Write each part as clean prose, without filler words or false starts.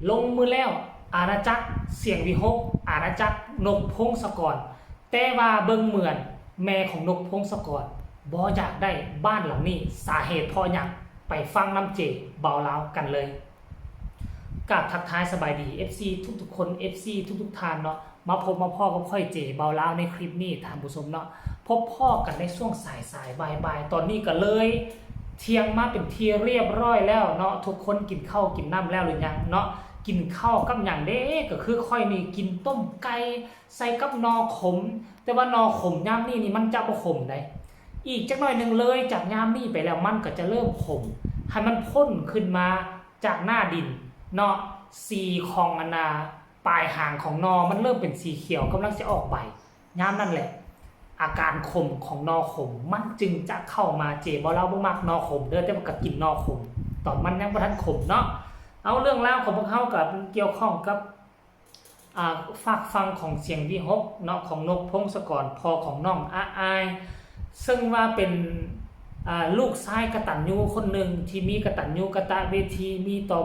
ลงมือแล้วอาณาจักรเสียงวิหกอาณาจักรนกพงศกรแต่ว่าเบิ่งเหมือนแม่ของนกพงศกรบ่อยากได้บ้านหลังนี้สาเหตุเพราะหยังไปฟังน้ำเจเบาลาวกันเลยกับทักทายสบายดี FC ทุกๆคน FC ทุกๆท่านเนาะมาพบมาพ่อกับค่อยเจเบาลาวในคลิปนี้ท่านผู้ชมเนาะพบพ่อกันในช่วงสายบ่ายตอนนี้ก็เลยเที่ยงมาเป็นทีเรียบร้อยแล้วเนาะทุกคนกินข้าวกินน้ำแล้วหรือยังเนาะกินข้าวกับอย่างเด้ก็คือค่อยนี่กินต้มไก่ใส่กับนอขมแต่ว่านอขมยามนี่มันจะบ่ขมได้อีกจักหน่อยนึงเลยจากยามนี่ไปแล้วมันก็จะเริ่มขมให้มันพ่นขึ้นมาจากหน้าดินเนาะสีของอนาปลายหางของนอมันเริ่มเป็นสีเขียวกำลังจะออกใบยามนั่นแหละอาการขมของนอขมมันจึงจะเข้ามาเจ็บเราบ่มักนอขมเด้อแต่ว่าก็กินนอขมตอนมันยังบ่ทันขมเนาะเอาเรื่องราวของพวกเขากับเกี่ยวข้องกับฝากฟังของเสียงวิหกเนาะของนกพงศกรพอของน้องอาอายซึ่งว่าเป็นลูกชายกตัญญูคนหนึ่งที่มีกตัญญูกตเวทีมีต่อ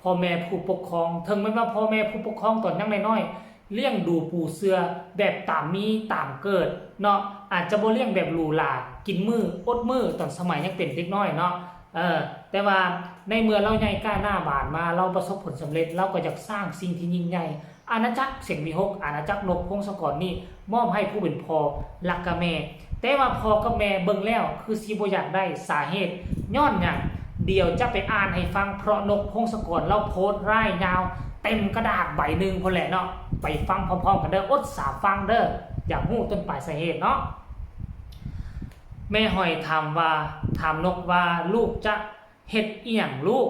พ่อแม่ผู้ปกครองถึงแม้ว่าพ่อแม่ผู้ปกครองตอนยังน้อยๆเลี้ยงดูปูเสือแบบตามมีตามเกิดเนาะอาจจะบ่เลี้ยงแบบหรูหรากินมืออดมือตอนสมัยยังเป็นเด็กน้อยเนาะแต่ว่าในเมื่อเราใหญ่กล้าหน้าบานมาเราประสบผลสำเร็จเราก็อยากสร้างสิ่งที่ยิ่งใหญ่อาณาจักรเสียงวิหกอาณาจักรนกพงศกรนี่มอบให้ผู้เป็นพ่อรักกับแม่แต่ว่าพ่อกับแม่เบิ่งแล้วคือสิบ่อยากได้สาเหตุย้อนหยังเดี๋ยวจะไปอ่านให้ฟังเพราะนกพงศกรเราโพสต์ร่ายยาวเต็มกระดาษใบหนึ่งพอแหละเนาะไปฟังพร้อมๆกันเด้ออดสาฟังเด้ออยากรู้ต้นปลายสาเหตุเนาะแม่หอยถามนกว่าลูกจะเฮ็ดอีหยังลูก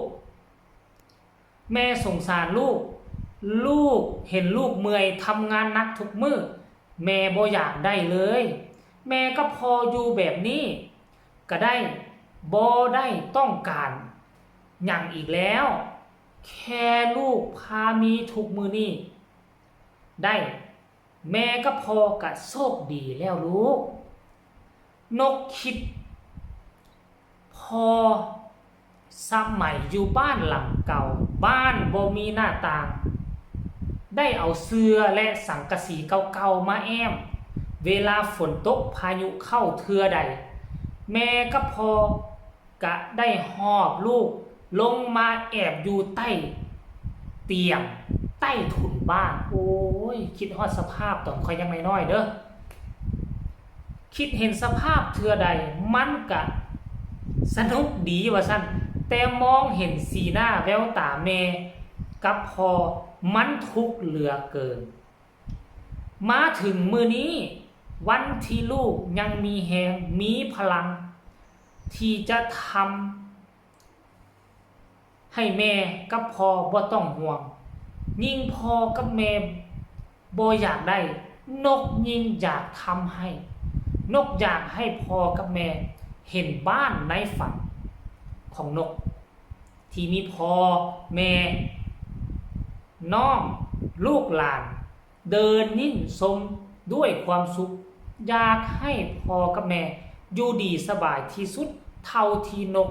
แม่สงสารลูกเห็นลูกเมื่อยทำงานหนักทุกมื้อแม่บ่อยากได้เลยแม่ก็พออยู่แบบนี้ก็ได้บ่ได้ต้องการหยังอีกแล้วแค่ลูกพามีทุกมื้อนี้ได้แม่ก็พอกะโชคดีแล้วลูกนกคิดพอสมัยอยู่บ้านหลังเก่าบ้านบ่มีหน้าต่างได้เอาเสื่อและสังกะสีเก่าๆมาแอมเวลาฝนตกพายุเข้าเทื่อใดแม่ก็พอกะได้หอบลูกลงมาแอบอยู่ใต้เตียงใต้ถุนบ้านโอ้ยคิดฮอดสภาพตอนค่อยยังน้อยๆเด้อคิดเห็นสภาพเทื่อใดมันกะสนุกดีว่าซั่นแต่มองเห็นสีหน้าแววตาแม่กับพอมันทุกข์เหลือเกินมาถึงมื้อนี้วันที่ลูกยังมีแรงมีพลังที่จะทำให้แม่กับพ่อบ่ต้องห่วงยิ่งพ่อกับแม่บ่อยากได้นกยิ่งอยากทำให้นกอยากให้พ่อกับแม่เห็นบ้านในฝันของนกที่มีพ่อแม่น้องลูกหลานเดินนิ่งชมด้วยความสุขอยากให้พ่อกับแม่อยู่ดีสบายที่สุดเท่าที่นก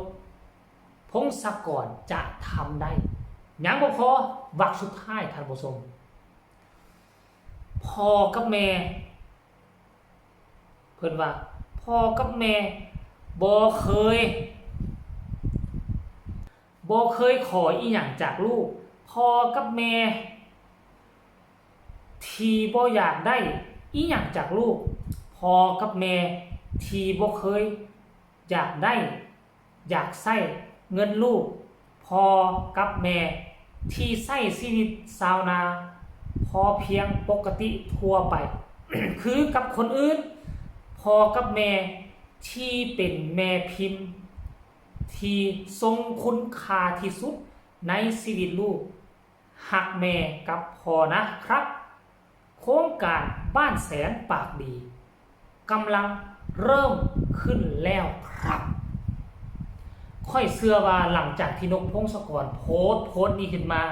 พงศกรจะทำได้ยังบ่พอวรรคสุดท้ายท่านผู้ชมพ่อกับแม่เพิ่นว่าพ่อกับแม่บ่เคยขออีหยังจากลูกพ่อกับแม่ที่บ่อยากได้อีหยังจากลูกพ่อกับแม่ที่บ่เคยอยากได้อยากใช้เงินลูกพ่อกับแม่ที่ใช้ชีวิตชาวนาพอเพียงปกติทั่วไป คือกับคนอื่นพ่อกับแม่ที่เป็นแม่พิมพ์ที่ทรงคุณค่าที่สุดในชีวิตลูกหักแม่กับพ่อนะครับโครงการบ้านแสนปากดีกำลังเริ่มขึ้นแล้วครับค่อยเชื่อว่าหลังจากที่นกพงศกรโพสต์นี้ขึ้นมา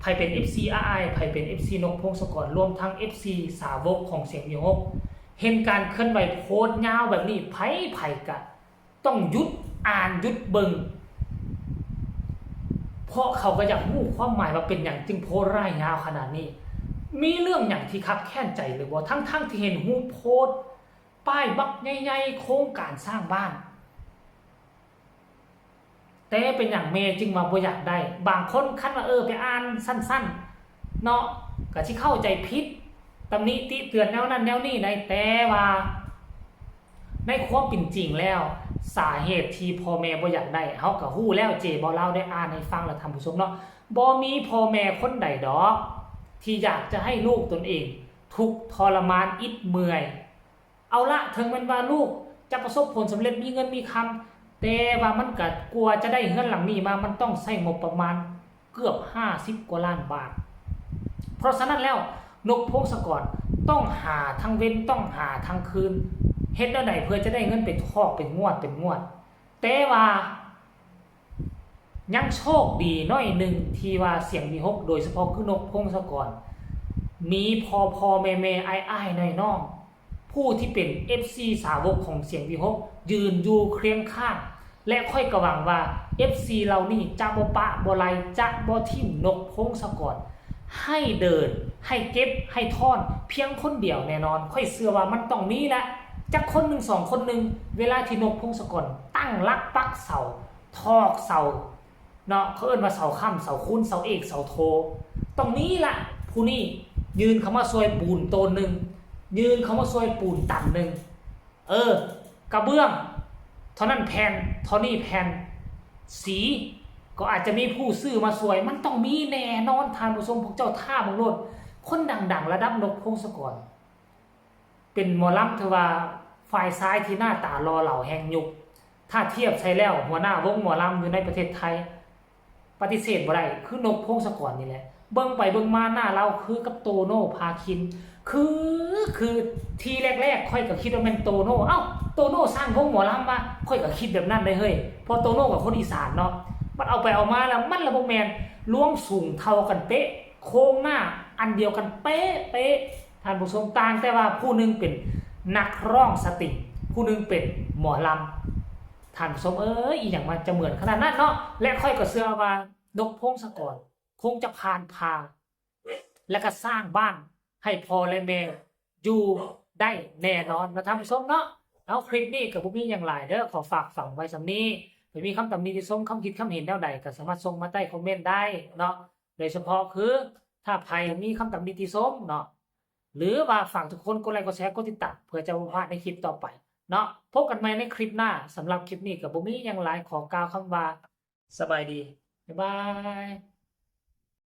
ใครเป็น FC อ้ายใครเป็น FC นกพงศกรรวมทั้ง FC สาวกของเสียงวิหกเห็นการเคลื่อนไหวโพสต์ยาวแบบนี้ไผกะต้องหยุดอ่านหยุดเบิ่ง เพราะเขาก็อยากรู้ความหมายว่าเป็นอย่างจึงโพสต์ร่ายยาวขนาดนี้มีเรื่องอย่างที่คับแค้นใจหรือว่าทั้งที่เห็นหูโพสต์ป้ายบักใหญ่ๆโครงการสร้างบ้านแต่เป็นอย่างเมจึงมาบ่อยากได้บางคนคันว่าไปอ่านสั้นๆเนาะก็สิเข้าใจผิดตำหนิติเตือนแนวนั้นแนวนี้ได้แต่ว่าในความเป็นจริงแล้วสาเหตุที่พ่อแม่บ่อยากได้เฮาก็ฮู้แล้วเจบ่เล่าได้อ่านให้ฟังแล้วท่านผู้ชมเนาะบ่มีพ่อแม่คนใดดอกที่อยากจะให้ลูกตนเองทุกข์ทรมานอิดเมื่อยเอาละถึงแม้ว่าลูกจะประสบผลสำเร็จมีเงินมีคำแต่ว่ามันก็กลัวจะได้เงินหลังนี้มามันต้องใช้งบประมาณเกือบ50กว่าล้านบาทเพราะฉะนั้นแล้วนกพงศกรต้องหาทั้งเว้นต้องหาทั้งคืนเฮ็ดแนวใดเพื่อจะได้เงินไปทอกเป็นงวดแต่ว่ายังโชคดีน้อยหนึ่งที่ว่าเสียงมีฮกโดยเฉพาะคือนกพงศกรมีพอแม่อ้ายน้องผู้ที่เป็น FC สาวกของเสียงมีฮกยืนอยู่เคียงข้างและค่อยกระหวังว่า FC เรานี่จะบ่ปะบ่ไลจะบ่ทิ่มนกพงศกรให้เดินให้เก็บให้ท่อนเพียงคนเดียวแน่นอนค่อยเชื่อว่ามันต้องมีละจักคนหนึ่งสองคนหนึ่งเวลาที่นกพงศกรตั้งลักปักเสาทอกเสาเนาะเขาเอิ้นว่าเสาค่ำเสาคูณเสาเอกเสาโทตรงนี้ละผู้นี้ยืนคำว่าซวยปูนโตนหนึ่งยืนคำว่าซวยปูนตันหนึ่งกระเบื้องเท่านั้นแผ่นเท่านี้แผ่นสีก็อาจจะมีผู้ซื้อมาสวยมันต้องมีแน่นอนทานผู้ชมพวกเจ้าท่าบังโลดคนดังๆระดับนกพงศกรเป็นหมอลำเทว่าฝ่ายซ้ายที่หน้าตารอเหล่าแห่งยุคถ้าเทียบใช้แล้วหัวหน้าวงหมอลำอยู่ในประเทศไทยปฏิเสธบ่ได้คือนกพงศกรนี่แหละเบิ่งไปเบิ่งมาหน้าเราคือกับโตโน่พาคินคือทีแรกๆค่อยก็คิดว่าเป็นโตโน่โตโน่สร้างวงหมอลำมาค่อยก็คิดแบบนั้นได้เฮ้ยพอโตโน่กับคนอีสานเนาะมันเอาไปเอามาแล้วมันระบบแมนล่วงสูงเท่ากันเป๊ะโค้งหน้าอันเดียวกันเป๊ะท่านผู้ชมต่างแต่ว่าผู้นึงเป็นนักร้องสตริงผู้นึงเป็นหมอลำท่านผู้ชมอีหยังมันจะเหมือนขนาดนั้นเนาะและค่อยก็เชื่อว่านกพงศกรคงจะผ่านพาและก็สร้างบ้านให้พ่อและแม่อยู่ได้แน่นอนนะท่านผู้ชมเนาะเอาคลิปนี้กับพวกนี้อย่างไรเด้อขอฝากฝังไว้สำนี้ถ้ามีคำตำหนิที่ส้มคำคิดคำเห็นแนวใดก็สามารถส่งมาใต้คอมเมนต์ได้เนาะโดยเฉพาะคือถ้าใครมีคำตำหนิที่ส้มเนาะหรือว่าฝากทุกคนกดไลค์กดแชร์กดติดตามเพื่อจะไม่พลาดในคลิปต่อไปเนาะพบกันใหม่ในคลิปหน้าสำหรับคลิปนี้กับบุมี่ยังไลขอกล่าวคำว่าสบายดีบ๊ายบาย